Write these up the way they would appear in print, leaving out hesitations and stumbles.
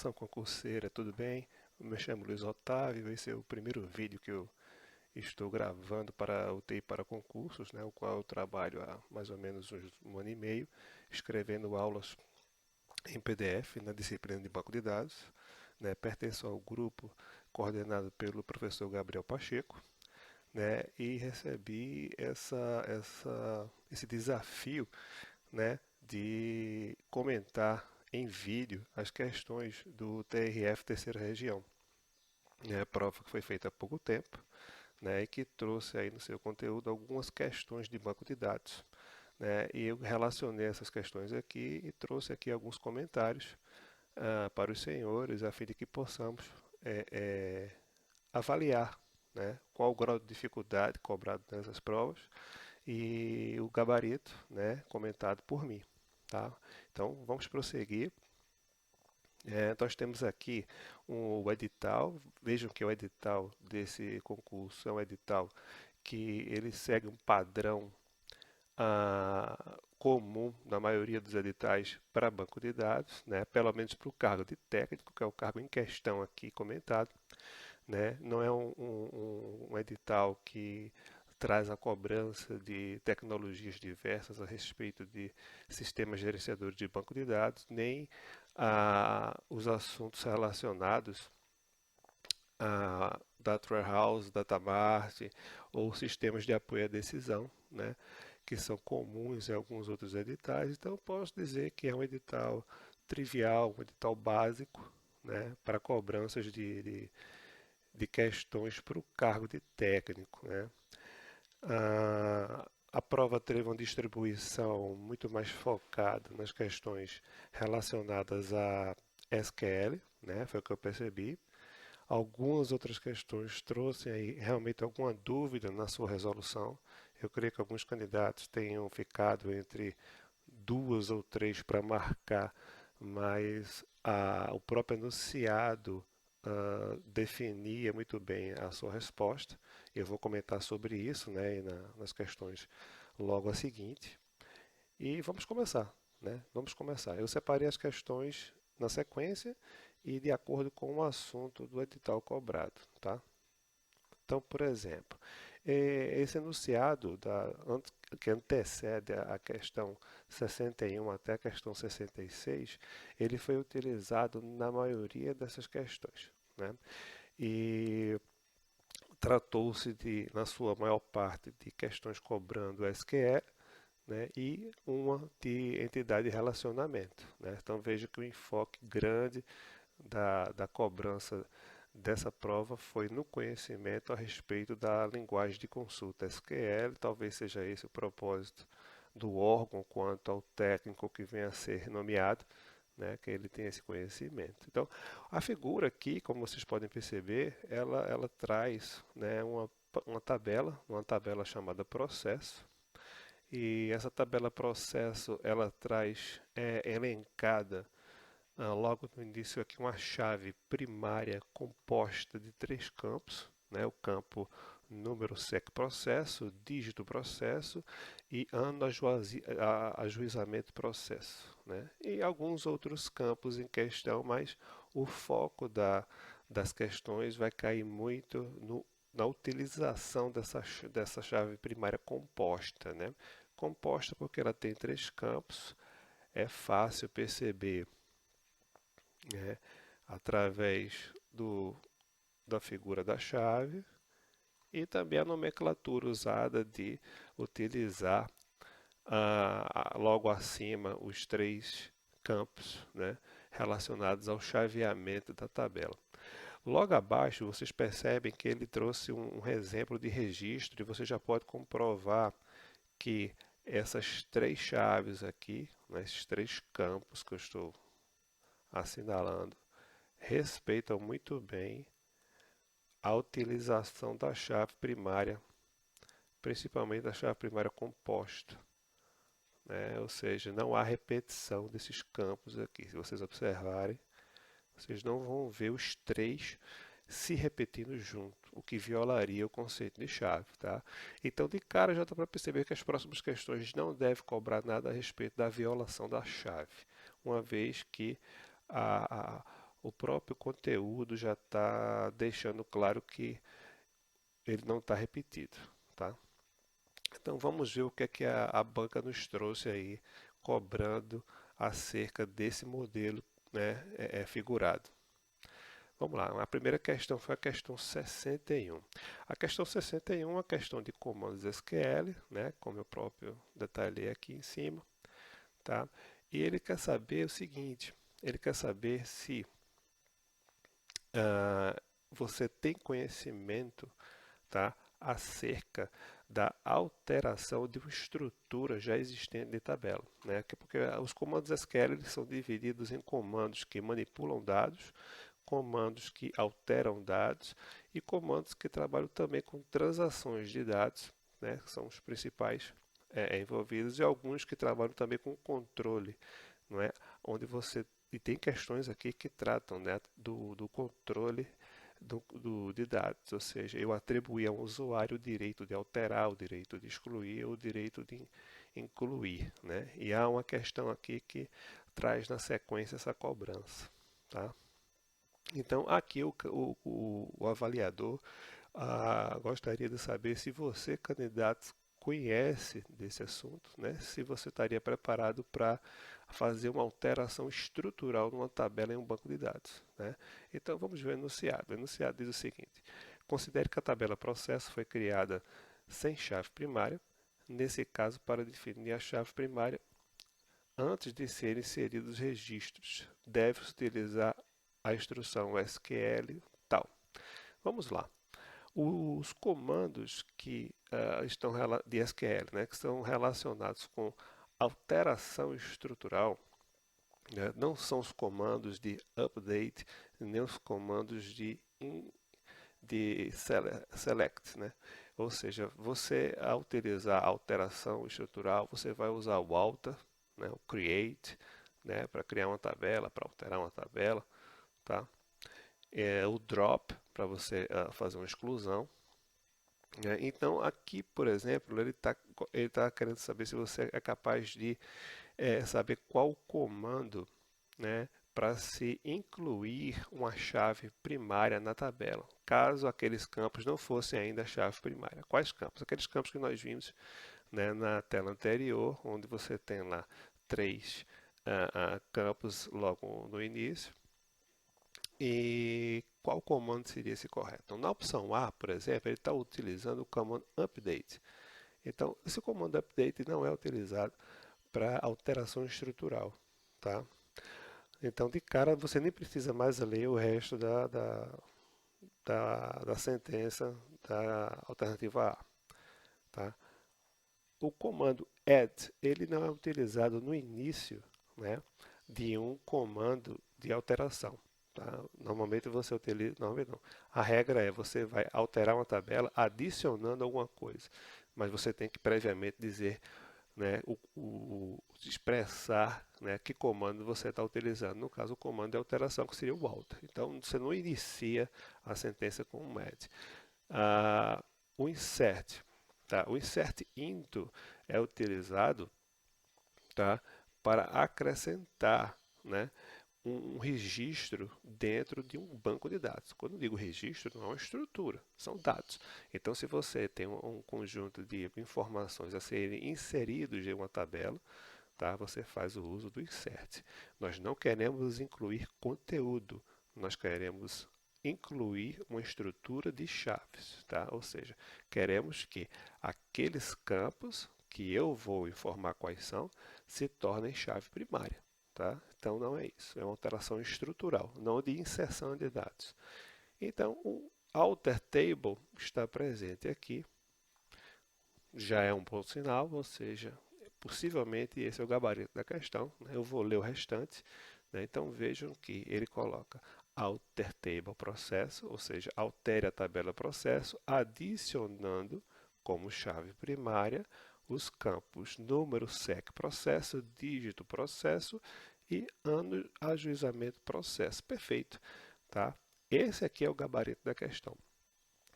nação concurseira, tudo bem? Eu me chamo Luiz Otávio, esse é o primeiro vídeo que eu estou gravando para o TI para concursos, né, o qual eu trabalho há mais ou menos um ano e meio, escrevendo aulas em PDF na disciplina de banco de dados, né, pertenço ao grupo coordenado pelo professor Gabriel Pacheco, né, e recebi esse desafio, né, de comentar em vídeo as questões do TRF Terceira Região. É a prova que foi feita há pouco tempo, né, e que trouxe aí no seu conteúdo algumas questões de banco de dados, né, e eu relacionei essas questões aqui e trouxe aqui alguns comentários para os senhores, a fim de que possamos é, é, avaliar, né, qual o grau de dificuldade cobrado nessas provas e o gabarito, né, comentado por mim. Tá? Então vamos prosseguir. Nós temos aqui o edital. Vejam que o edital desse concurso é um edital que ele segue um padrão comum na maioria dos editais para banco de dados, né? Pelo menos para o cargo de técnico, que é o cargo em questão aqui comentado. Né? Não é um edital que traz a cobrança de tecnologias diversas a respeito de sistemas gerenciadores de banco de dados, nem os assuntos relacionados a Data Warehouse, Data Mart ou sistemas de apoio à decisão, né, que são comuns em alguns outros editais. Então, posso dizer que é um edital trivial, um edital básico, né, para cobranças de questões para o cargo de técnico. Né. A prova teve uma distribuição muito mais focada nas questões relacionadas a SQL, né, foi o que eu percebi. Algumas outras questões trouxeram aí realmente alguma dúvida na sua resolução. Eu creio que alguns candidatos tenham ficado entre duas ou três para marcar, mas o próprio enunciado definia muito bem a sua resposta. Eu vou comentar sobre isso, né, nas questões logo a seguinte. E vamos começar, né? Vamos começar. Eu separei as questões na sequência e de acordo com o assunto do edital cobrado, tá? Então, por exemplo, esse enunciado que antecede a questão 61 até a questão 66, ele foi utilizado na maioria dessas questões, né? E tratou-se na sua maior parte, de questões cobrando SQL, né, e uma de entidade de relacionamento. Né? Então veja que o enfoque grande da cobrança dessa prova foi no conhecimento a respeito da linguagem de consulta SQL. Talvez seja esse o propósito do órgão quanto ao técnico que venha a ser nomeado, né, que ele tenha esse conhecimento. Então, a figura aqui, como vocês podem perceber, ela traz, né, uma tabela chamada processo, e essa tabela processo ela traz elencada logo no início aqui uma chave primária composta de três campos, né? O campo número sec processo, dígito processo e ano ajuizamento processo, né? E alguns outros campos em questão, mas o foco das questões vai cair muito na utilização dessa chave primária composta, né? Composta porque ela tem três campos, é fácil perceber, né, através da figura da chave e também a nomenclatura usada de utilizar logo acima os três campos, né, relacionados ao chaveamento da tabela. Logo abaixo vocês percebem que ele trouxe um exemplo de registro e você já pode comprovar que essas três chaves aqui, né, esses três campos que eu estou assinalando, respeitam muito bem a utilização da chave primária, principalmente da chave primária composta. Né? Ou seja, não há repetição desses campos aqui. Se vocês observarem, vocês não vão ver os três se repetindo junto, o que violaria o conceito de chave. Tá? Então, de cara, já dá para perceber que as próximas questões não devem cobrar nada a respeito da violação da chave, uma vez que a, a, o próprio conteúdo já está deixando claro que ele não está repetido, tá? Então vamos ver o que é que a banca nos trouxe aí, cobrando acerca desse modelo, né, figurado. Vamos lá, a primeira questão foi a questão 61. A questão 61 é uma questão de comandos SQL, né, como eu próprio detalhei aqui em cima, tá? E ele quer saber o seguinte, ele quer saber se você tem conhecimento, tá, acerca da alteração de uma estrutura já existente de tabela, né? Porque os comandos SQL eles são divididos em comandos que manipulam dados, comandos que alteram dados e comandos que trabalham também com transações de dados, né? Que são os principais envolvidos, e alguns que trabalham também com controle, não é? Onde você e tem questões aqui que tratam, né, do controle de dados, ou seja, eu atribuí a um usuário o direito de alterar, o direito de excluir, o direito de incluir, né? E há uma questão aqui que traz na sequência essa cobrança, tá? Então, aqui o avaliador gostaria de saber se você, candidato, conhece desse assunto, né? Se você estaria preparado para fazer uma alteração estrutural numa tabela em um banco de dados, né? Então, vamos ver o enunciado. O enunciado diz o seguinte: considere que a tabela processo foi criada sem chave primária, nesse caso, para definir a chave primária, antes de serem inseridos registros, deve-se utilizar a instrução SQL tal. Vamos lá. Os comandos que estão de SQL, né, que são relacionados com alteração estrutural, né, não são os comandos de update, nem os comandos de select, né? Ou seja, você ao utilizar alteração estrutural, você vai usar o alter, né, o create, né, para criar uma tabela, para alterar uma tabela, tá? O drop para você fazer uma exclusão, né? Então aqui, por exemplo, ele tá querendo saber se você é capaz de saber qual comando, né, para se incluir uma chave primária na tabela, caso aqueles campos não fossem ainda a chave primária. Quais campos? Aqueles campos que nós vimos, né, na tela anterior, onde você tem lá três campos logo no início. E qual comando seria esse correto? Então, na opção A, por exemplo, ele está utilizando o comando update. Então, esse comando update não é utilizado para alteração estrutural, tá? Então, de cara, você nem precisa mais ler o resto da sentença da alternativa A, tá? O comando add, ele não é utilizado no início, né, de um comando de alteração. Tá? Normalmente você utiliza, normalmente não. A regra é você vai alterar uma tabela adicionando alguma coisa, mas você tem que previamente dizer, né, expressar, né, que comando você está utilizando. No caso, o comando de alteração, que seria o alter. Então, você não inicia a sentença com um add. O insert. Tá? O insert into é utilizado, tá, para acrescentar, né, um registro dentro de um banco de dados. Quando eu digo registro, não é uma estrutura, são dados. Então, se você tem um conjunto de informações a serem inseridos em uma tabela, tá, você faz o uso do insert. Nós não queremos incluir conteúdo, nós queremos incluir uma estrutura de chaves, tá? Ou seja, queremos que aqueles campos que eu vou informar quais são se tornem chave primária, tá? Então não é isso, é uma alteração estrutural, não de inserção de dados. Então o alter table está presente aqui, já é um bom sinal, ou seja, possivelmente esse é o gabarito da questão, né? Eu vou ler o restante, né? Então vejam que ele coloca alter table processo, ou seja, altere a tabela processo, adicionando como chave primária os campos número sec processo, dígito processo e ano ajuizamento processo. Perfeito, tá? Esse aqui é o gabarito da questão.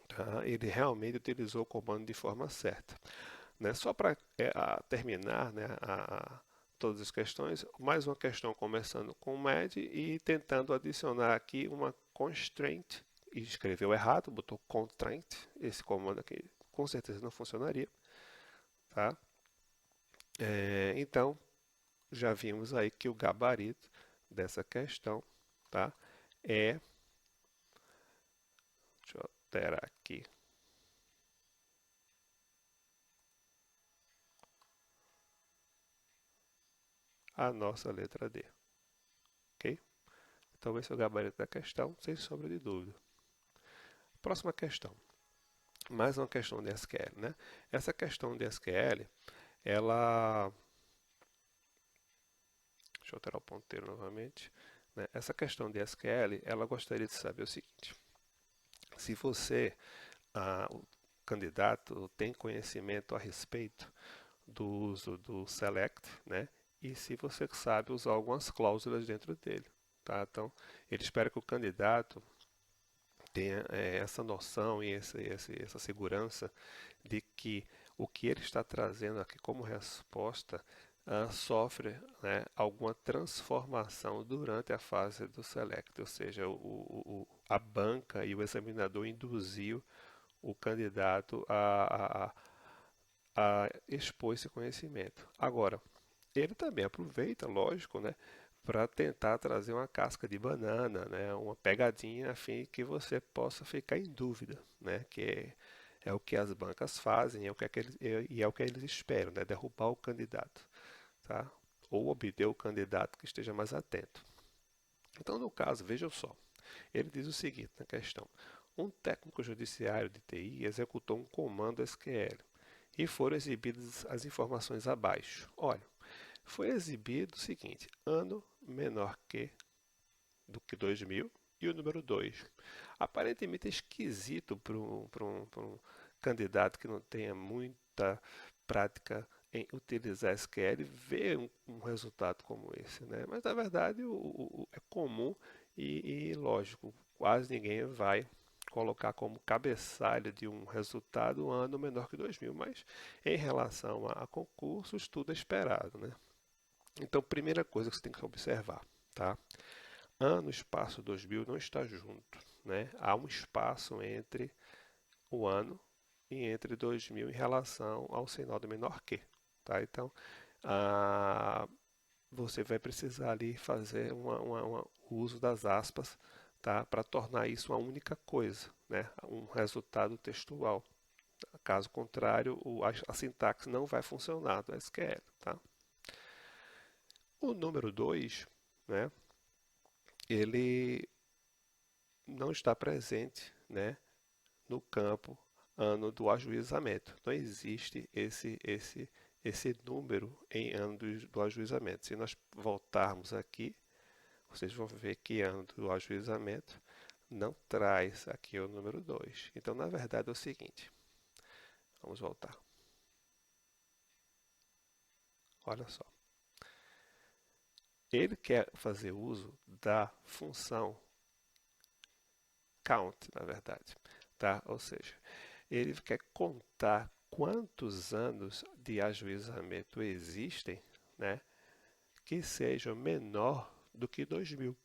Tá? Ele realmente utilizou o comando de forma certa. Né? Só para terminar, né, todas as questões, mais uma questão começando com med e tentando adicionar aqui uma constraint, e escreveu errado, botou constraint, esse comando aqui com certeza não funcionaria, tá? Então, já vimos aí que o gabarito dessa questão, tá? Deixa eu alterar aqui, a nossa letra D, ok? Então esse é o gabarito da questão, sem sombra de dúvida. Próxima questão, mais uma questão de SQL, né? Essa questão de SQL, ela... Deixa eu alterar o ponteiro novamente. Né? Essa questão de SQL, ela gostaria de saber o seguinte. Se você, o candidato, tem conhecimento a respeito do uso do select, né? E se você sabe usar algumas cláusulas dentro dele, tá? Então, ele espera que o candidato tenha essa noção e essa segurança de que o que ele está trazendo aqui como resposta sofre, né, alguma transformação durante a fase do select, ou seja, a banca e o examinador induziu o candidato a expor esse conhecimento. Agora, ele também aproveita, lógico, né, para tentar trazer uma casca de banana, né, uma pegadinha a fim que você possa ficar em dúvida, né, que é o que as bancas fazem, é o que eles esperam, né, derrubar o candidato, tá? Ou obter o candidato que esteja mais atento. Então, no caso, vejam só, ele diz o seguinte na questão: um técnico judiciário de TI executou um comando SQL e foram exibidas as informações abaixo. Olha, foi exibido o seguinte: ano menor do que 2000 e o número 2. Aparentemente é esquisito para um candidato que não tenha muita prática em utilizar SQL ver um resultado como esse, né? Mas na verdade é comum e lógico, quase ninguém vai colocar como cabeçalho de um resultado ano menor que 2000, mas em relação a concursos tudo é esperado, né? Então, primeira coisa que você tem que observar, tá? Ano, espaço 2000 não está junto, né? Há um espaço entre o ano e entre 2000 em relação ao sinal do menor que, tá? Então, ah, você vai precisar ali fazer o uso das aspas, tá? Para tornar isso uma única coisa, né? Um resultado textual. Caso contrário, a sintaxe não vai funcionar do SQL, tá? O número 2, né? Ele não está presente, né, no campo ano do ajuizamento. Não existe esse número em ano do ajuizamento. Se nós voltarmos aqui, vocês vão ver que ano do ajuizamento não traz aqui o número 2. Então, na verdade, é o seguinte. Vamos voltar. Olha só. Ele quer fazer uso da função count, na verdade, tá? Ou seja, ele quer contar quantos anos de ajuizamento existem, né, que sejam menor do que 2000.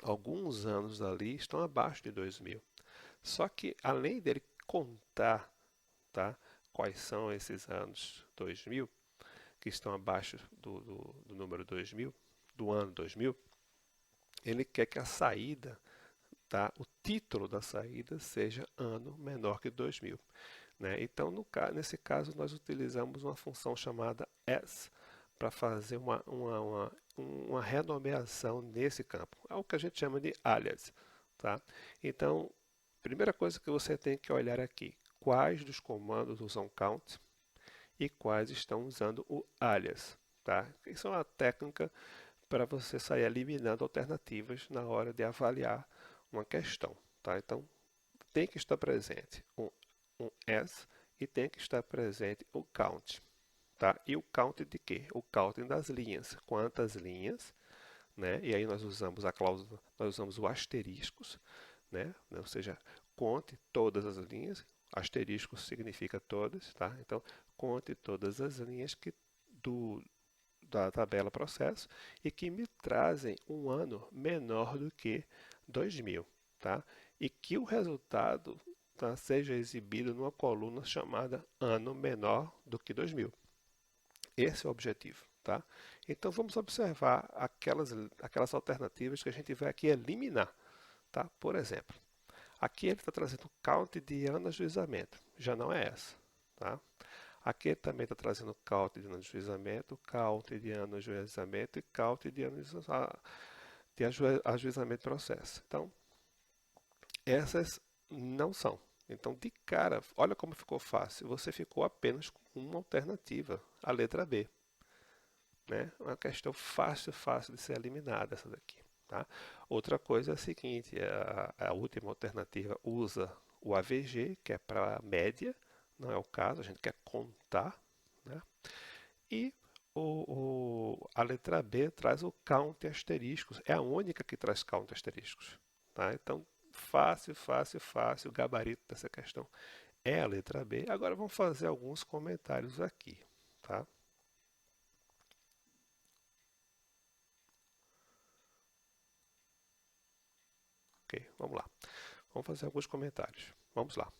Alguns anos ali estão abaixo de 2000. Só que, além dele contar, tá, quais são esses anos 2000, que estão abaixo do número 2000, do ano 2000, ele quer que a saída, tá, o título da saída seja ano menor que 2000. Né? Então, nesse caso, nós utilizamos uma função chamada as para fazer uma renomeação nesse campo. É o que a gente chama de alias. Tá? Então, primeira coisa que você tem que olhar aqui, quais dos comandos usam count e quais estão usando o alias. Tá? Isso é uma técnica para você sair eliminando alternativas na hora de avaliar uma questão. Tá? Então, tem que estar presente um as e tem que estar presente o count. Tá? E o count de quê? O counting das linhas. Quantas linhas, né? E aí nós usamos a cláusula, nós usamos o asteriscos, né? Ou seja, conte todas as linhas. Asterisco significa todas, tá? Então, conte todas as linhas que da tabela processo e que me trazem um ano menor do que 2000, tá? E que o resultado, tá, seja exibido numa coluna chamada ano menor do que 2000. Esse é o objetivo, tá? Então vamos observar aquelas alternativas que a gente vai aqui eliminar, tá? Por exemplo, aqui ele está trazendo o count de ano de ajuizamento, já não é essa, tá? Aqui ele também está trazendo count de ano de ajuizamento, count de ano de ajuizamento e count de ano de ajuizamento de processo. Então, essas não são. Então, de cara, olha como ficou fácil. Você ficou apenas com uma alternativa, a letra B, né? Uma questão fácil, fácil de ser eliminada essa daqui, tá? Outra coisa é a seguinte, a última alternativa usa o AVG, que é para média, não é o caso, a gente quer contar, né? E a letra B traz o count asteriscos, é a única que traz count asteriscos, tá? Então, fácil, fácil, fácil, o gabarito dessa questão é a letra B. Agora vamos fazer alguns comentários aqui, tá? Ok, vamos lá. Vamos fazer alguns comentários. Vamos lá.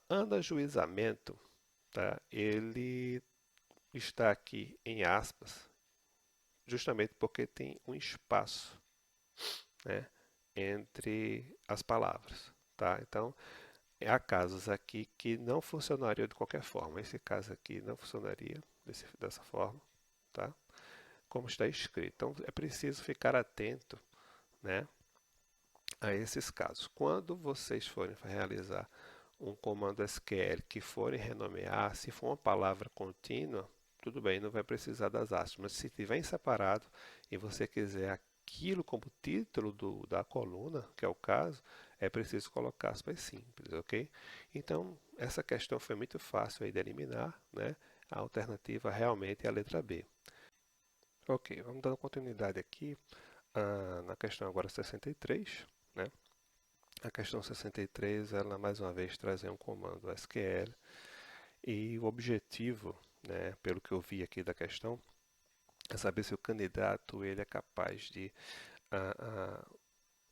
Anajuizamento, tá? Ele está aqui em aspas, justamente porque tem um espaço, né, entre as palavras, tá? Então, há casos aqui que não funcionariam de qualquer forma. Esse caso aqui não funcionaria dessa forma, tá? Como está escrito. Então, é preciso ficar atento, né, a esses casos. Quando vocês forem realizar um comando SQL que forem renomear, se for uma palavra contínua, tudo bem, não vai precisar das aspas, mas se tiver em separado e você quiser aquilo como título da coluna, que é o caso, é preciso colocar aspas simples, ok? Então, essa questão foi muito fácil aí de eliminar, né? A alternativa realmente é a letra B. Ok, vamos dando continuidade aqui na questão agora 63, né? A questão 63, ela mais uma vez traz um comando SQL e o objetivo, né, pelo que eu vi aqui da questão, é saber se o candidato ele é capaz de ah, ah,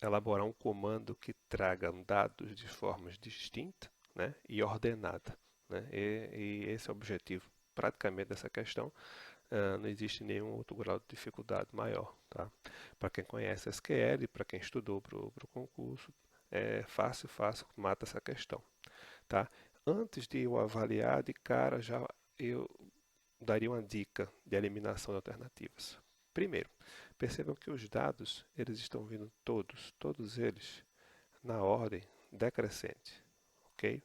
elaborar um comando que traga dados de formas distintas, né, e ordenada, né? E esse é o objetivo praticamente dessa questão. Não existe nenhum outro grau de dificuldade maior, tá? Para quem conhece SQL, para quem estudou para o concurso, é fácil, fácil, mata essa questão, tá? Antes de eu avaliar de cara, já eu daria uma dica de eliminação de alternativas. Primeiro, percebam que os dados, eles estão vindo todos eles, na ordem decrescente, ok?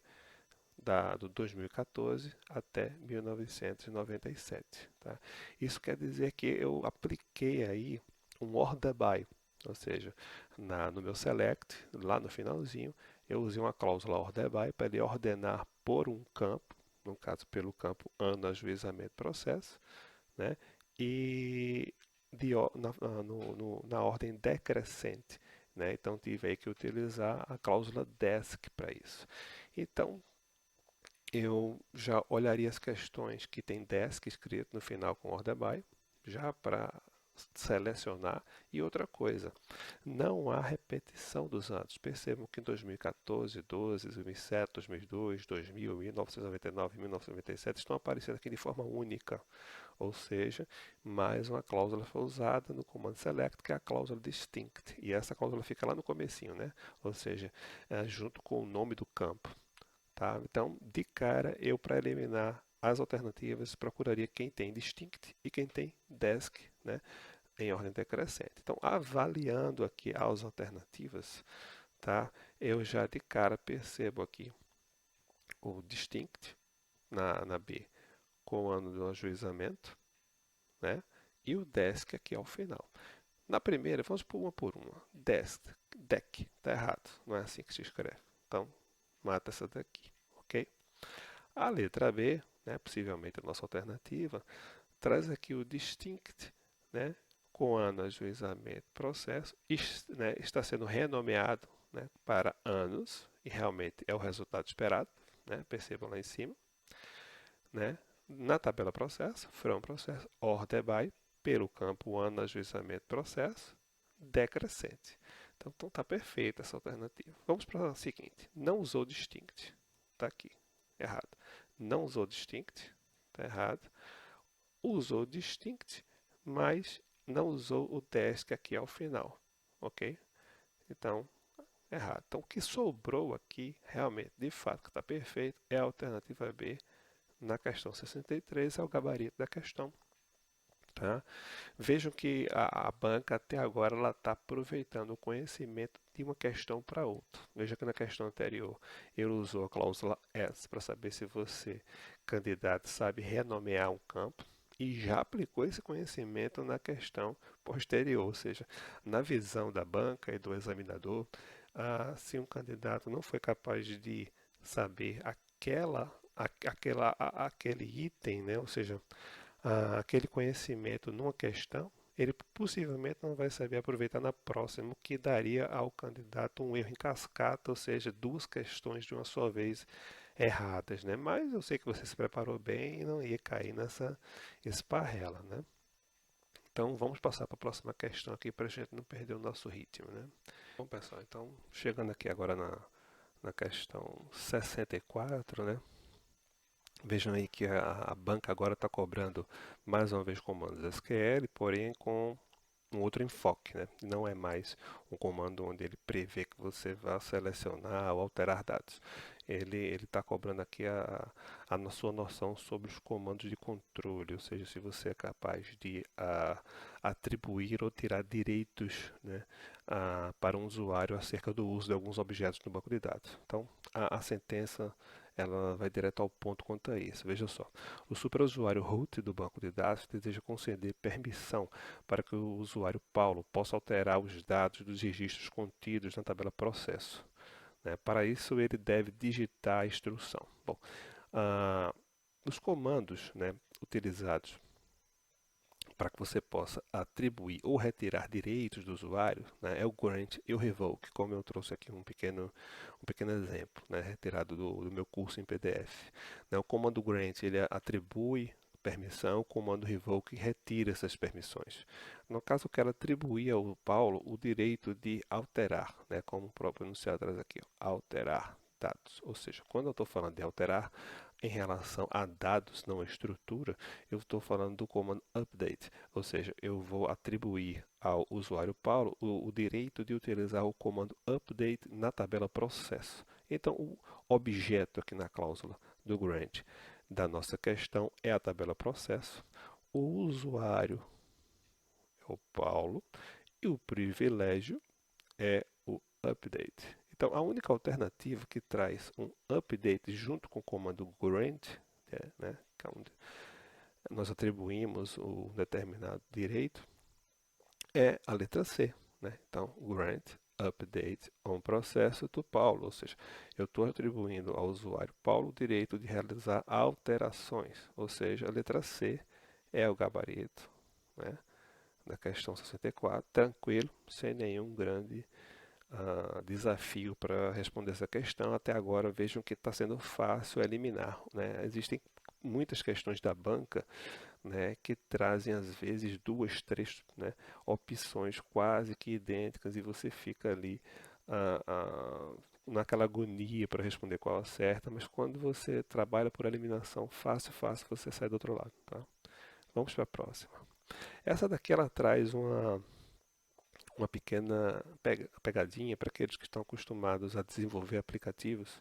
Do 2014 até 1997. Tá? Isso quer dizer que eu apliquei aí um order by, ou seja, no meu select, lá no finalzinho, eu usei uma cláusula order by para ele ordenar por um campo, no caso pelo campo ano, ajuizamento, processo, né? E na ordem decrescente. Né? Então tive aí que utilizar a cláusula desc para isso. Então, eu já olharia as questões que tem desk escrito no final com order by, já para selecionar. E outra coisa, não há repetição dos anos. Percebam que em 2014, 12, 2007, 2002, 2000, 1999 e 1997 estão aparecendo aqui de forma única. Ou seja, mais uma cláusula foi usada no comando select, que é a cláusula distinct. E essa cláusula fica lá no comecinho, né? Ou seja, junto com o nome do campo. Tá? Então, de cara, eu para eliminar as alternativas procuraria quem tem distinct e quem tem desk, né, em ordem decrescente. Então, avaliando aqui as alternativas, tá, eu já de cara percebo aqui o distinct na B com o ano do ajuizamento, né, e o desk aqui ao final. Na primeira, vamos por uma. Deck, está errado, não é assim que se escreve. Então, mata essa daqui, ok? A letra B, né, possivelmente a nossa alternativa, traz aqui o distinct, né, com ano, ajuizamento, processo, né, está sendo renomeado, né, para anos, e realmente é o resultado esperado, né, percebam lá em cima, né, Na tabela processo, from processo, order by, pelo campo ano, ajuizamento processo, decrescente. Então tá perfeita essa alternativa. Vamos para a seguinte. Não usou distinct. Está aqui. Errado. Não usou distinct. Está errado. Usou distinct, mas não usou o task aqui ao final. Ok? Então, errado. Então, o que sobrou aqui, realmente, de fato, que está perfeito, é a alternativa B na questão 63, é o gabarito da questão. Tá? Vejam que a banca até agora ela está aproveitando o conhecimento de uma questão para outra. Veja que na questão anterior ele usou a cláusula else para saber se você, candidato, sabe renomear um campo e já aplicou esse conhecimento na questão posterior, ou seja, na visão da banca e do examinador, se um candidato não foi capaz de saber aquele item, né? Ou seja, aquele conhecimento numa questão, ele possivelmente não vai saber aproveitar na próxima, o que daria ao candidato um erro em cascata, ou seja, duas questões de uma só vez erradas, né? Mas eu sei que você se preparou bem e não ia cair nessa esparrela, né? Então vamos passar para a próxima questão aqui para a gente não perder o nosso ritmo, né? Bom, pessoal, então chegando aqui agora na questão 64, né? Vejam aí que a banca agora está cobrando mais uma vez comandos SQL, porém com um outro enfoque, né? Não é mais um comando onde ele prevê que você vá selecionar ou alterar dados. Ele está cobrando aqui a sua noção sobre os comandos de controle, ou seja, se você é capaz de atribuir ou tirar direitos, né, para um usuário acerca do uso de alguns objetos no banco de dados. Então, a sentença ela vai direto ao ponto quanto a isso. Veja só, o superusuário root do banco de dados deseja conceder permissão para que o usuário Paulo possa alterar os dados dos registros contidos na tabela processo. Né? Para isso, ele deve digitar a instrução. Bom, os comandos, né, utilizados para que você possa atribuir ou retirar direitos do usuário, né, é o grant e o revoke, como eu trouxe aqui um pequeno exemplo, né, retirado do meu curso em PDF. Né, o comando grant ele atribui permissão, o comando revoke retira essas permissões. No caso, eu quero atribuir ao Paulo o direito de alterar, né, como o próprio enunciado traz aqui, ó, alterar dados. Ou seja, quando eu estou falando de alterar em relação a dados, não a estrutura, eu estou falando do comando update, ou seja, eu vou atribuir ao usuário Paulo o direito de utilizar o comando update na tabela processo. Então, o objeto aqui na cláusula do grant da nossa questão é a tabela processo, o usuário é o Paulo e o privilégio é o update. Então, a única alternativa que traz um update junto com o comando grant, né, que é onde nós atribuímos o determinado direito, é a letra C. Né? Então, grant update on processo to Paulo, ou seja, eu estou atribuindo ao usuário Paulo o direito de realizar alterações, ou seja, a letra C é o gabarito, né, da questão 64, tranquilo, sem nenhum grande desafio para responder essa questão. Até agora, vejam que está sendo fácil eliminar. Né? Existem muitas questões da banca, né, que trazem às vezes duas, três, né, opções quase que idênticas e você fica ali naquela agonia para responder qual a certa, mas quando você trabalha por eliminação, fácil, você sai do outro lado. Tá? Vamos para a próxima. Essa daqui ela traz uma pequena pegadinha para aqueles que estão acostumados a desenvolver aplicativos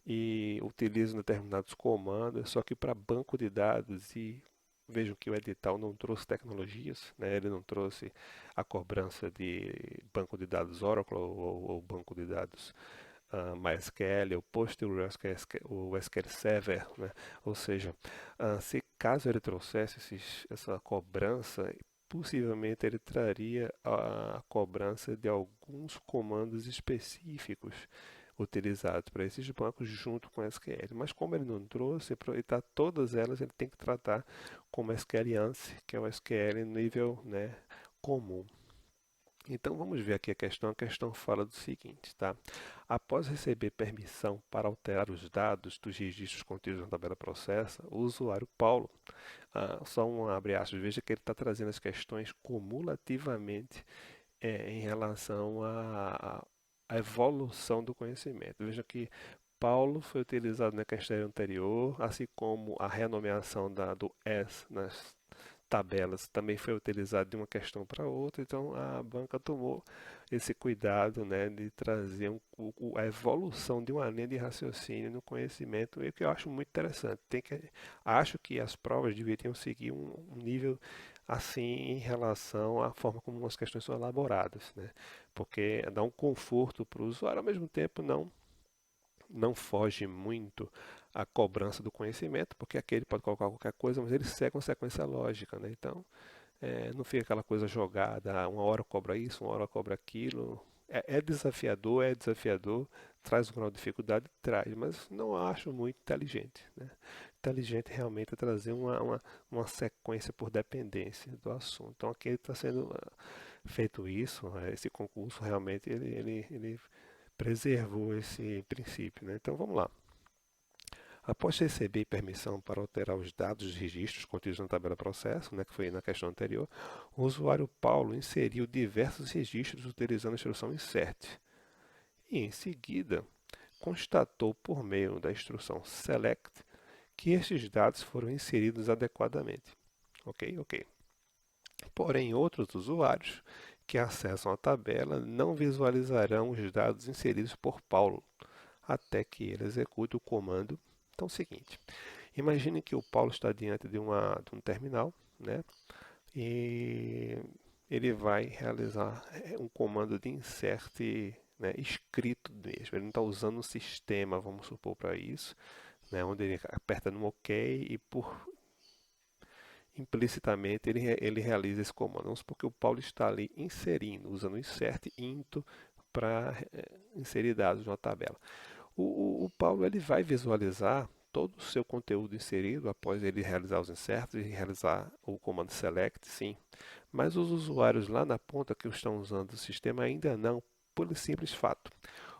e utilizam determinados comandos, só que para banco de dados. E vejam que o edital não trouxe tecnologias, né? Ele não trouxe a cobrança de banco de dados Oracle ou banco de dados MySQL, ou PostgreSQL, o SQL Server, né? Ou seja, se caso ele trouxesse essa cobrança, possivelmente ele traria a cobrança de alguns comandos específicos utilizados para esses bancos junto com SQL. Mas como ele não trouxe, para evitar todas elas, ele tem que tratar como SQL ANSI, que é o SQL nível, né, comum. Então vamos ver aqui a questão fala do seguinte, tá? Após receber permissão para alterar os dados dos registros contidos na tabela processa, o usuário Paulo, só um abre aspas, veja que ele está trazendo as questões cumulativamente em relação à evolução do conhecimento. Veja que Paulo foi utilizado na questão anterior, assim como a renomeação do S nas tabelas também foi utilizado de uma questão para outra, então a banca tomou esse cuidado, né, de trazer a evolução de uma linha de raciocínio no conhecimento, e o que eu acho muito interessante. Acho que as provas deveriam seguir um nível assim em relação à forma como as questões são elaboradas, né, porque dá um conforto para o usuário, ao mesmo tempo não foge muito à cobrança do conhecimento, porque aqui ele pode colocar qualquer coisa, mas ele segue uma sequência lógica, né? Então, não fica aquela coisa jogada, uma hora cobra isso, uma hora cobra aquilo. É desafiador, traz um grau de dificuldade, traz, mas não acho muito inteligente, né? Inteligente realmente é trazer uma sequência por dependência do assunto. Então aqui está sendo feito isso, esse concurso realmente ele preservou esse princípio, né? Então vamos lá. Após receber permissão para alterar os dados dos registros contidos na tabela processo, né, que foi na questão anterior, o usuário Paulo inseriu diversos registros utilizando a instrução insert. E em seguida, constatou por meio da instrução select que estes dados foram inseridos adequadamente. Ok, ok. Porém, outros usuários que acessam a tabela não visualizarão os dados inseridos por Paulo até que ele execute o comando. Então, é o seguinte: imagine que o Paulo está diante de um terminal, né? E ele vai realizar um comando de insert, né, escrito mesmo. Ele não está usando um sistema, vamos supor, para isso, né, onde ele aperta no OK e por implicitamente ele realiza esse comando. Vamos supor que o Paulo está ali inserindo, usando o insert into para inserir dados numa tabela. O Paulo ele vai visualizar todo o seu conteúdo inserido após ele realizar os insertos e realizar o comando select, sim. Mas os usuários lá na ponta que estão usando o sistema ainda não, por simples fato.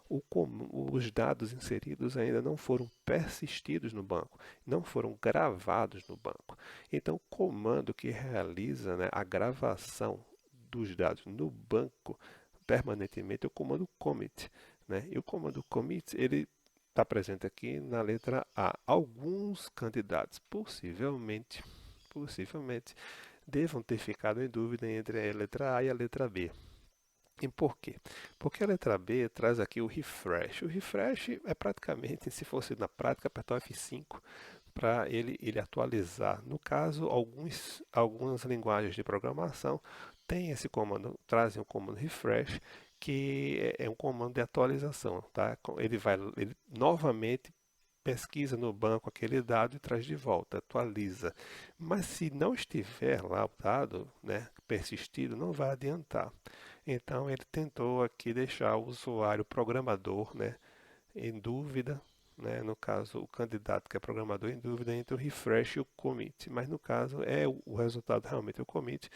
Os dados inseridos ainda não foram persistidos no banco, não foram gravados no banco. Então, o comando que realiza, né, a gravação dos dados no banco permanentemente é o comando commit, né? E o comando commit ele está presente aqui na letra A. Alguns candidatos possivelmente devam ter ficado em dúvida entre a letra A e a letra B. E por quê? Porque a letra B traz aqui o refresh. O refresh é praticamente, se fosse na prática, apertar o F5 para ele atualizar. No caso, algumas linguagens de programação têm esse comando, trazem o comando refresh, que é um comando de atualização, tá? Ele novamente pesquisa no banco aquele dado e traz de volta, atualiza. Mas se não estiver lá o dado, né, persistido, não vai adiantar. Então ele tentou aqui deixar o usuário programador, né, em dúvida, né, no caso o candidato que é programador em dúvida entre o refresh e o commit, mas no caso o resultado realmente é o commit,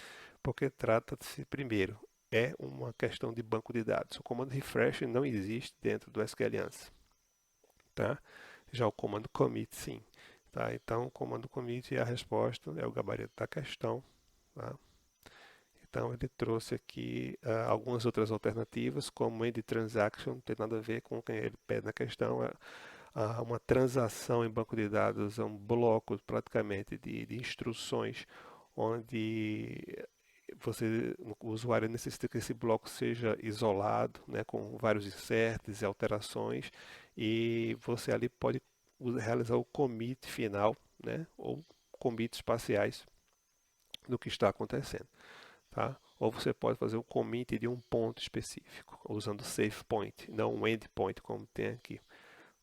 porque trata-se primeiro é uma questão de banco de dados. O comando refresh não existe dentro do SQLANSI, tá? Já o comando commit sim, tá? Então o comando commit é a resposta, é o gabarito da questão, tá? Então ele trouxe aqui algumas outras alternativas, como end transaction, não tem nada a ver com o que ele pede na questão. Uma transação em banco de dados é um bloco praticamente de instruções onde o usuário necessita que esse bloco seja isolado, né, com vários inserts e alterações, e você ali pode realizar o commit final, né, ou commits parciais do que está acontecendo. Tá? Ou você pode fazer um commit de um ponto específico, usando save point, não um end point como tem aqui.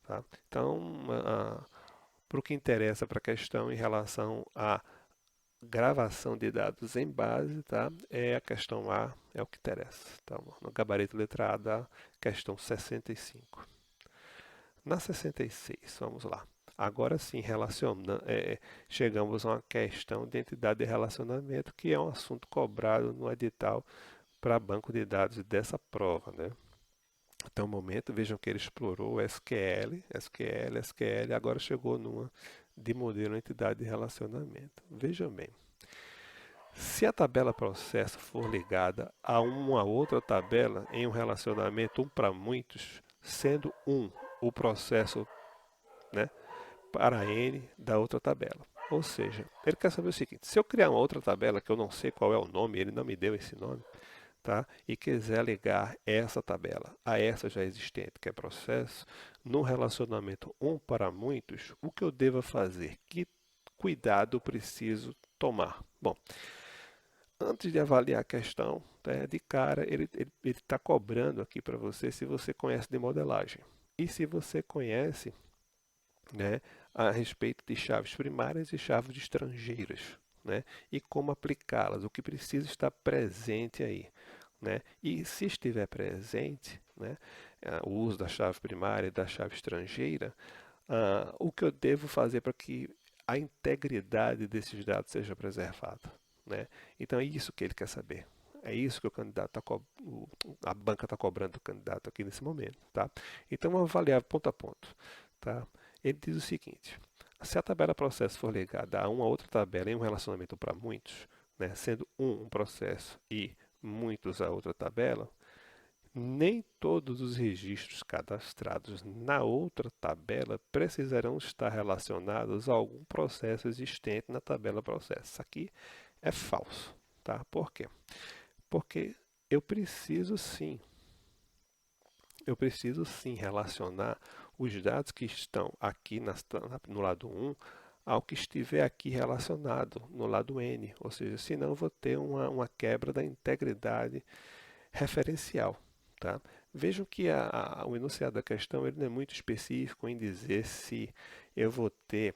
Tá? Então, para o que interessa para a questão em relação à gravação de dados em base, tá? É a questão A, é o que interessa. Tá? No gabarito letra A da questão 65. Na 66, vamos lá. Agora sim, chegamos a uma questão de entidade de relacionamento, que é um assunto cobrado no edital para banco de dados dessa prova, né? Até o momento, vejam que ele explorou SQL, agora chegou numa de modelo entidade de relacionamento. Vejam bem, se a tabela processo for ligada a uma outra tabela em um relacionamento um para muitos, sendo um o processo, né, para N da outra tabela. Ou seja, ele quer saber o seguinte: se eu criar uma outra tabela que eu não sei qual é o nome, ele não me deu esse nome, tá? E quiser ligar essa tabela a essa já existente, que é processo, no relacionamento um para muitos, o que eu devo fazer? Que cuidado eu preciso tomar? Bom, antes de avaliar a questão, né, de cara, ele está cobrando aqui para você se você conhece de modelagem. E se você conhece, né, a respeito de chaves primárias e chaves estrangeiras, né, e como aplicá-las, o que precisa estar presente aí, né, e se estiver presente, né, o uso da chave primária e da chave estrangeira, o que eu devo fazer para que a integridade desses dados seja preservada, né? Então é isso que ele quer saber. É isso que o candidato a banca está cobrando do candidato aqui nesse momento, tá? Então vamos avaliar ponto a ponto, tá? Ele diz o seguinte: se a tabela processo for ligada a uma outra tabela em um relacionamento para muitos, né, sendo um processo e muitos a outra tabela, nem todos os registros cadastrados na outra tabela precisarão estar relacionados a algum processo existente na tabela processo. Isso aqui é falso, tá? Por quê? Porque eu preciso sim relacionar os dados que estão aqui no lado 1 ao que estiver aqui relacionado no lado N, ou seja, senão eu vou ter uma quebra da integridade referencial. Tá? Vejam que o enunciado da questão ele não é muito específico em dizer se eu vou ter,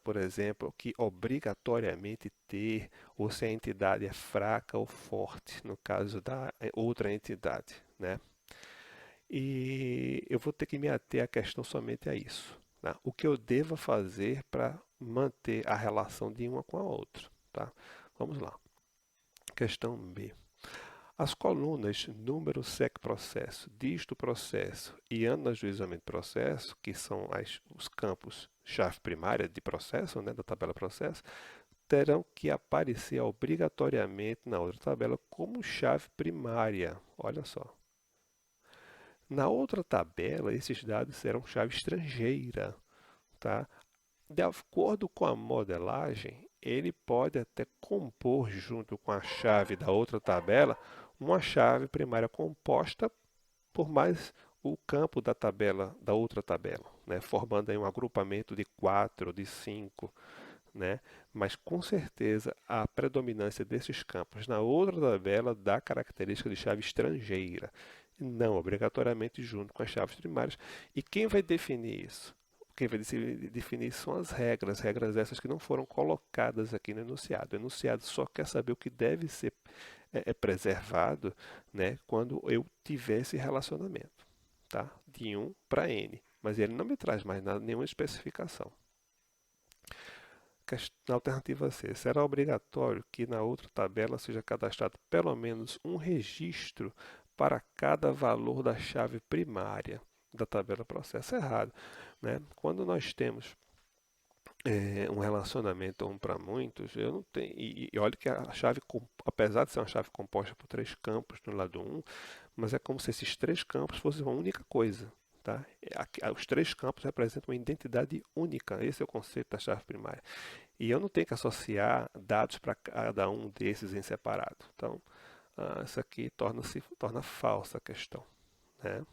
por exemplo, que obrigatoriamente ter, ou se a entidade é fraca ou forte, no caso da outra entidade. Né? E eu vou ter que me ater à questão somente a isso. Tá? O que eu devo fazer para manter a relação de uma com a outra. Tá? Vamos lá. Questão B. As colunas número, SEC processo, dígito processo e ano de ajuizamento processo, que são os campos chave primária de processo, né, da tabela processo, terão que aparecer obrigatoriamente na outra tabela como chave primária. Olha só. Na outra tabela, esses dados serão chave estrangeira. Tá? De acordo com a modelagem, ele pode até compor junto com a chave da outra tabela uma chave primária composta por mais o campo da tabela da outra tabela, né? Formando aí um agrupamento de 4 ou de 5, né? Mas com certeza a predominância desses campos na outra tabela dá característica de chave estrangeira, não obrigatoriamente junto com as chaves primárias. E quem vai definir isso? Quem vai definir são as regras essas que não foram colocadas aqui no enunciado. O enunciado só quer saber o que deve ser preservado, né, quando eu tiver esse relacionamento, tá? De 1 para N. Mas ele não me traz mais nada, nenhuma especificação. Na alternativa C, será obrigatório que na outra tabela seja cadastrado pelo menos um registro para cada valor da chave primária da tabela processo. Errado, né? Quando nós temos um relacionamento um para muitos, eu não tenho. E olha que a chave, apesar de ser uma chave composta por 3 campos no lado 1, mas é como se esses 3 campos fossem uma única coisa. Tá? Os 3 campos representam uma identidade única. Esse é o conceito da chave primária. E eu não tenho que associar dados para cada um desses em separado. Então, isso aqui torna falsa a questão. Né?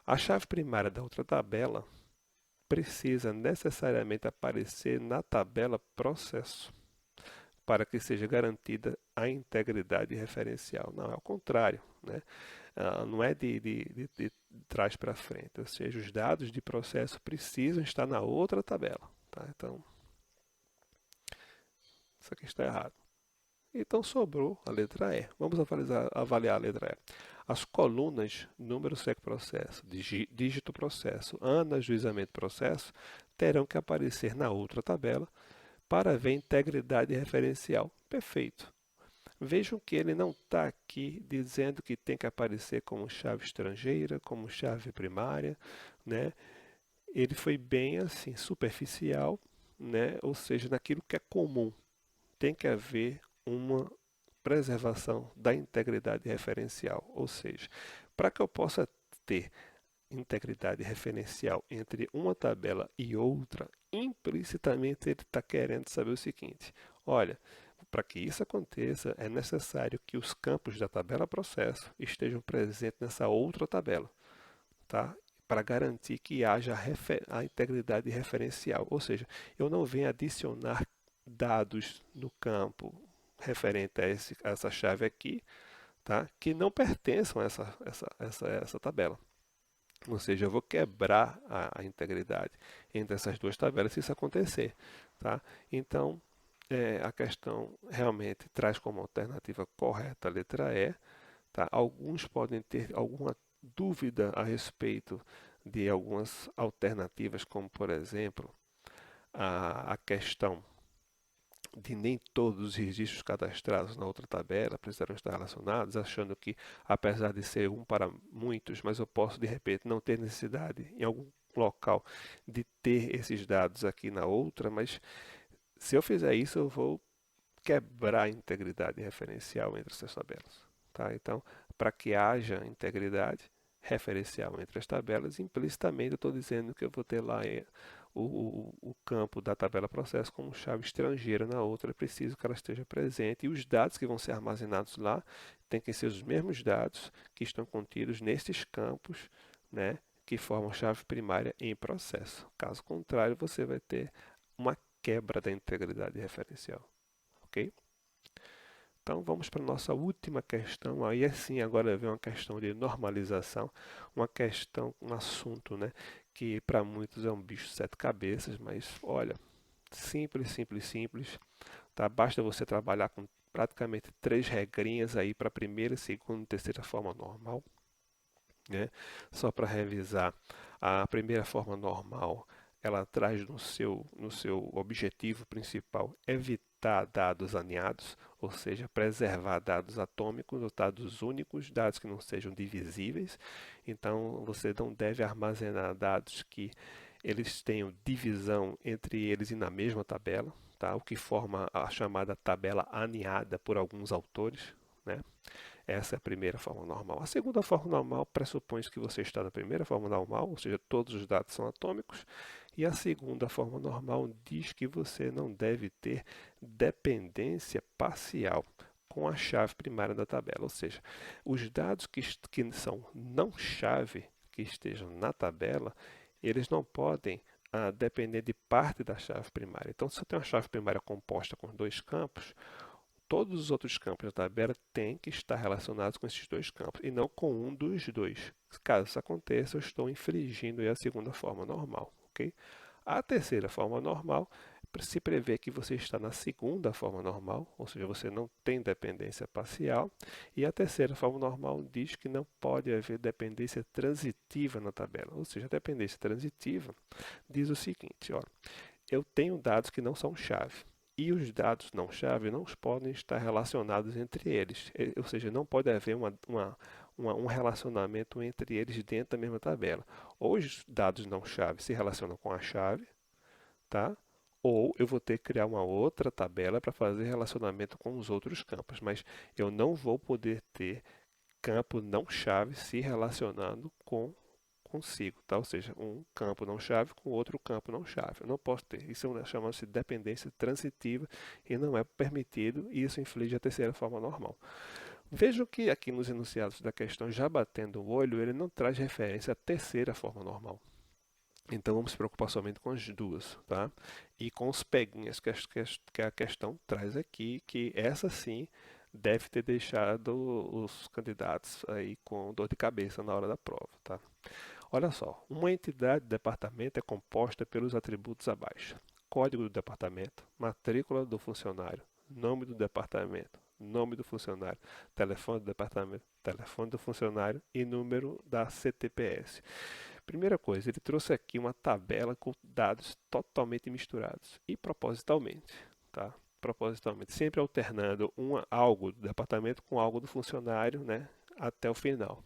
A chave primária da outra tabela precisa necessariamente aparecer na tabela processo para que seja garantida a integridade referencial. Não, é o contrário, né? Não é de trás para frente, ou seja, os dados de processo precisam estar na outra tabela. Tá? Então, isso aqui está errado. Então sobrou a letra E. Vamos avaliar a letra E. As colunas número, SEC processo, dígito processo, ano, ajuizamento processo terão que aparecer na outra tabela para ver integridade referencial. Perfeito. Vejam que ele não está aqui dizendo que tem que aparecer como chave estrangeira, como chave primária, né? Ele foi bem assim, superficial, né? Ou seja, naquilo que é comum. Tem que haver uma preservação da integridade referencial. Ou seja, para que eu possa ter integridade referencial entre uma tabela e outra, implicitamente ele está querendo saber o seguinte: olha, para que isso aconteça, é necessário que os campos da tabela processo estejam presentes nessa outra tabela, tá? Para garantir que haja a integridade referencial. Ou seja, eu não venho adicionar dados no campo referente a essa chave aqui, tá? Que não pertençam a essa tabela. Ou seja, eu vou quebrar a integridade entre essas duas tabelas se isso acontecer, tá? Então, a questão realmente traz como alternativa correta a letra E, tá? Alguns podem ter alguma dúvida a respeito de algumas alternativas, como por exemplo, a questão de nem todos os registros cadastrados na outra tabela precisarão estar relacionados, achando que, apesar de ser um para muitos, mas eu posso, de repente, não ter necessidade em algum local de ter esses dados aqui na outra, mas se eu fizer isso, eu vou quebrar a integridade referencial entre essas tabelas. Tá? Então, para que haja integridade referencial entre as tabelas, implicitamente eu estou dizendo que eu vou ter lá o campo da tabela processo como chave estrangeira na outra, é preciso que ela esteja presente. E os dados que vão ser armazenados lá têm que ser os mesmos dados que estão contidos nesses campos, né, que formam chave primária em processo. Caso contrário, você vai ter uma quebra da integridade referencial. Ok? Então vamos para a nossa última questão. Aí assim, agora vem uma questão de normalização, uma questão, um assunto, né, que para muitos é um bicho de sete cabeças, mas olha, simples, simples, simples, tá? Basta você trabalhar com praticamente três regrinhas aí para a primeira, segunda e terceira forma normal, né? Só para revisar, a primeira forma normal, ela traz no seu objetivo principal evitar dados aninhados, ou seja, preservar dados atômicos ou dados únicos, dados que não sejam divisíveis. Então, você não deve armazenar dados que eles tenham divisão entre eles e na mesma tabela, tá? O que forma a chamada tabela aninhada por alguns autores, né? Essa é a primeira forma normal. A segunda forma normal pressupõe que você está na primeira forma normal, ou seja, todos os dados são atômicos. E a segunda forma normal diz que você não deve ter dependência parcial com a chave primária da tabela. Ou seja, os dados que são não chave, que estejam na tabela, eles não podem depender de parte da chave primária. Então, se eu tenho uma chave primária composta com dois campos, todos os outros campos da tabela têm que estar relacionados com esses dois campos e não com um dos dois. Caso isso aconteça, eu estou infringindo a segunda forma normal, ok? A terceira forma normal se prevê que você está na segunda forma normal, ou seja, você não tem dependência parcial, e a terceira forma normal diz que não pode haver dependência transitiva na tabela, ou seja, a dependência transitiva diz o seguinte, ó, eu tenho dados que não são chave. E os dados não chave não podem estar relacionados entre eles. Ou seja, não pode haver um relacionamento entre eles dentro da mesma tabela. Ou os dados não chave se relacionam com a chave, tá? Ou eu vou ter que criar uma outra tabela para fazer relacionamento com os outros campos. Mas eu não vou poder ter campo não chave se relacionando com consigo, tá? Ou seja, um campo não chave com outro campo não chave. Eu não posso ter. Isso chama-se dependência transitiva e não é permitido, e isso inflige a terceira forma normal. Vejam que aqui nos enunciados da questão, já batendo o olho, ele não traz referência à terceira forma normal. Então vamos se preocupar somente com as duas, tá? E com os peguinhas que a questão traz aqui, que essa sim deve ter deixado os candidatos aí com dor de cabeça na hora da prova, tá? Olha só, uma entidade de departamento é composta pelos atributos abaixo: código do departamento, matrícula do funcionário, nome do departamento, nome do funcionário, telefone do departamento, telefone do funcionário e número da CTPS. Primeira coisa, ele trouxe aqui uma tabela com dados totalmente misturados e propositalmente, tá? Propositalmente, sempre alternando algo do departamento com algo do funcionário, né, até o final.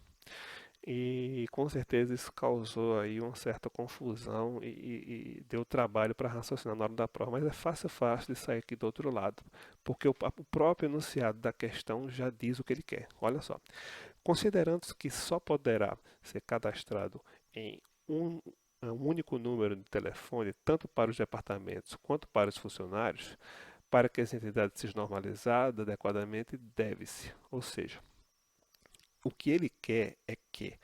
E com certeza isso causou aí uma certa confusão e deu trabalho para raciocinar na hora da prova, mas é fácil de sair aqui do outro lado, porque o próprio enunciado da questão já diz o que ele quer. Olha só, considerando que só poderá ser cadastrado em um, um único número de telefone, tanto para os departamentos quanto para os funcionários, para que essa entidade seja normalizada adequadamente, deve-se, ou seja, o que ele quer é que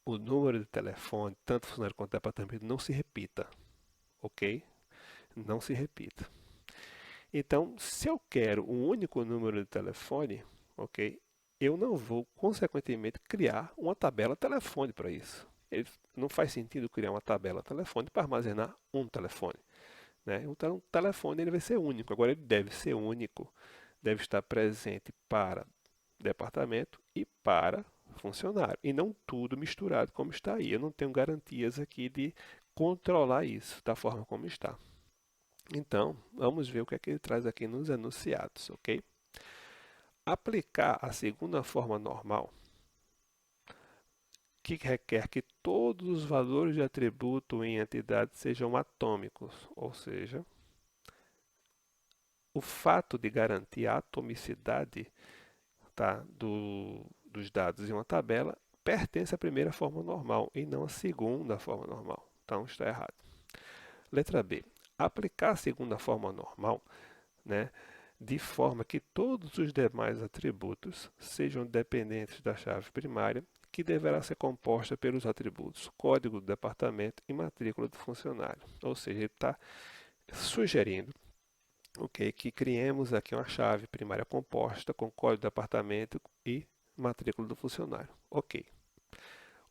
o número de telefone, tanto funcionário quanto departamento, não se repita, ok? Não se repita. Então, se eu quero um único número de telefone, ok? Eu não vou, consequentemente, criar uma tabela telefone para isso. Não faz sentido criar uma tabela telefone para armazenar um telefone, né? Então, o telefone ele vai ser único. Agora, ele deve ser único, deve estar presente para departamento e para funcionário, e não tudo misturado como está aí. Eu não tenho garantias aqui de controlar isso da forma como está. Então, vamos ver o que é que ele traz aqui nos enunciados, ok? Aplicar a segunda forma normal, que requer que todos os valores de atributo em entidade sejam atômicos, ou seja, o fato de garantir a atomicidade, tá, dos dados em uma tabela pertence à primeira forma normal e não à segunda forma normal. Então está errado. Letra B. Aplicar a segunda forma normal, né, de forma que todos os demais atributos sejam dependentes da chave primária, que deverá ser composta pelos atributos código do departamento e matrícula do funcionário. Ou seja, ele está sugerindo, ok, que criemos aqui uma chave primária composta com código do departamento e matrícula do funcionário. Ok.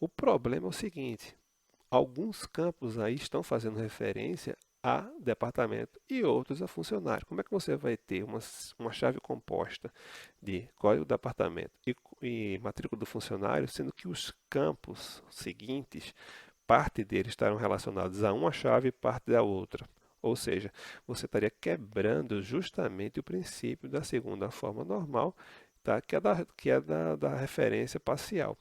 O problema é o seguinte: alguns campos aí estão fazendo referência a departamento e outros a funcionário. Como é que você vai ter uma chave composta de código do departamento e matrícula do funcionário, sendo que os campos seguintes, parte deles estarão relacionados a uma chave e parte da outra? Ou seja, você estaria quebrando justamente o princípio da segunda forma normal, tá? Que é da referência parcial.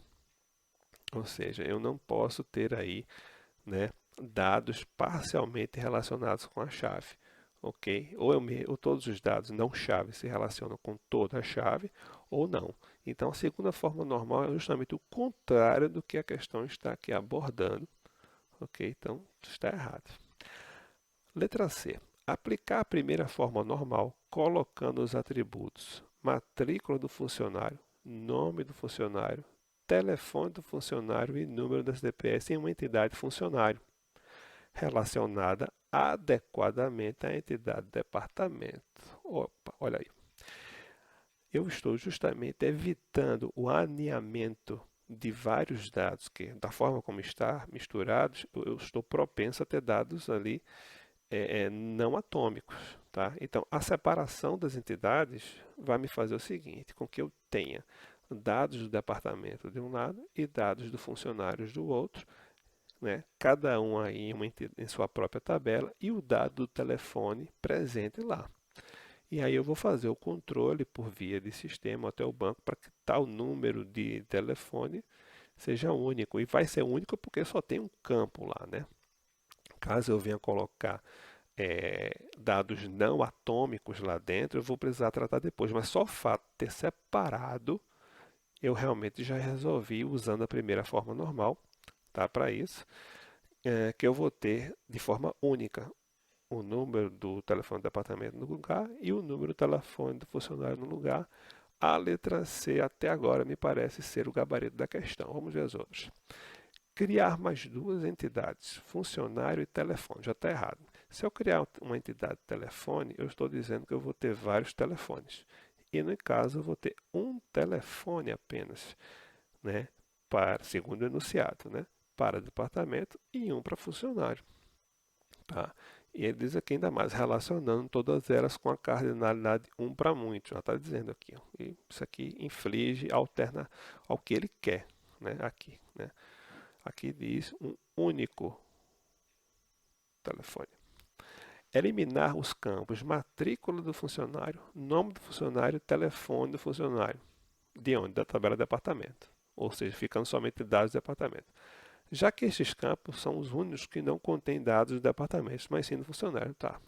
Ou seja, eu não posso ter aí, né, dados parcialmente relacionados com a chave, ok? Ou todos os dados não chave se relacionam com toda a chave, ou não. Então, a segunda forma normal é justamente o contrário do que a questão está aqui abordando, ok? Então, está errado. Letra C. Aplicar a primeira forma normal colocando os atributos matrícula do funcionário, nome do funcionário, telefone do funcionário e número da CPS em uma entidade funcionário, relacionada adequadamente à entidade departamento. Opa, olha aí. Eu estou justamente evitando o aninhamento de vários dados, que da forma como está misturados, eu estou propenso a ter dados ali não atômicos, tá? Então, a separação das entidades vai me fazer o seguinte, com que eu tenha dados do departamento de um lado e dados dos funcionários do outro, né? Cada um aí em sua própria tabela e o dado do telefone presente lá. E aí eu vou fazer o controle por via de sistema até o banco para que tal número de telefone seja único. E vai ser único porque só tem um campo lá, né? Caso eu venha colocar dados não atômicos lá dentro, eu vou precisar tratar depois. Mas só o fato de ter separado, eu realmente já resolvi usando a primeira forma normal, tá? Para isso, que eu vou ter de forma única o número do telefone do departamento no lugar e o número do telefone do funcionário no lugar. A letra C até agora me parece ser o gabarito da questão. Vamos ver as outras. Criar mais duas entidades, funcionário e telefone. Já está errado. Se eu criar uma entidade telefone, eu estou dizendo que eu vou ter vários telefones. E no caso, eu vou ter um telefone apenas, né? Segundo o enunciado, né? Para departamento e um para funcionário. Tá? E ele diz aqui ainda mais, relacionando todas elas com a cardinalidade um para muito. Já está dizendo aqui. Ó. E isso aqui inflige, alterna ao que ele quer, né? Aqui, né? Aqui diz um único telefone. Eliminar os campos matrícula do funcionário, nome do funcionário, telefone do funcionário. De onde? Da tabela de departamento. Ou seja, ficando somente dados do departamento. Já que estes campos são os únicos que não contêm dados do departamento, mas sim do funcionário. Tá.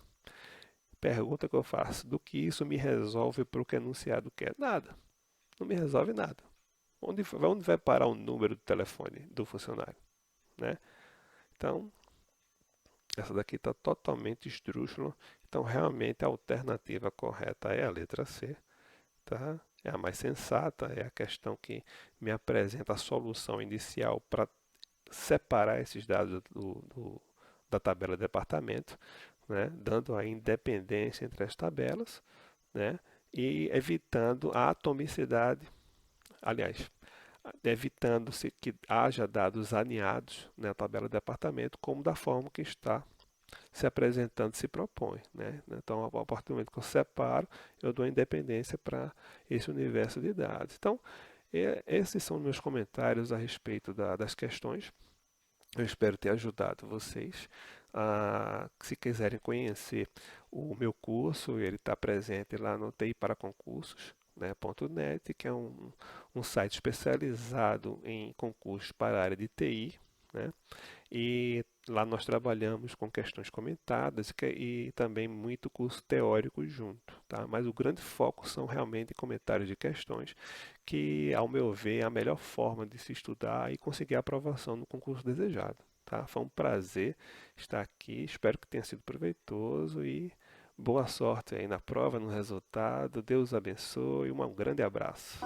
Pergunta que eu faço: do que isso me resolve para o que o enunciado quer? Nada. Não me resolve nada. Onde vai parar o número do telefone do funcionário? Né? Então, essa daqui está totalmente esdrúxula. Então, realmente, a alternativa correta é a letra C. Tá? É a mais sensata, é a questão que me apresenta a solução inicial para separar esses dados da tabela de departamento, né? Dando a independência entre as tabelas, né? E evitando a atomicidade, aliás, evitando-se que haja dados alinhados na tabela de departamento, como da forma que está se apresentando se propõe. Né? Então, a partir do momento que eu separo, eu dou a independência para esse universo de dados. Então, esses são meus comentários a respeito das questões. Eu espero ter ajudado vocês. Se quiserem conhecer o meu curso, ele está presente lá no TI para Concursos, né, .net, que é um site especializado em concursos para a área de TI, né? E lá nós trabalhamos com questões comentadas e também muito curso teórico junto, tá? Mas o grande foco são realmente comentários de questões, que, ao meu ver, é a melhor forma de se estudar e conseguir a aprovação no concurso desejado, tá? Foi um prazer estar aqui, espero que tenha sido proveitoso e boa sorte aí na prova, no resultado. Deus abençoe, um grande abraço.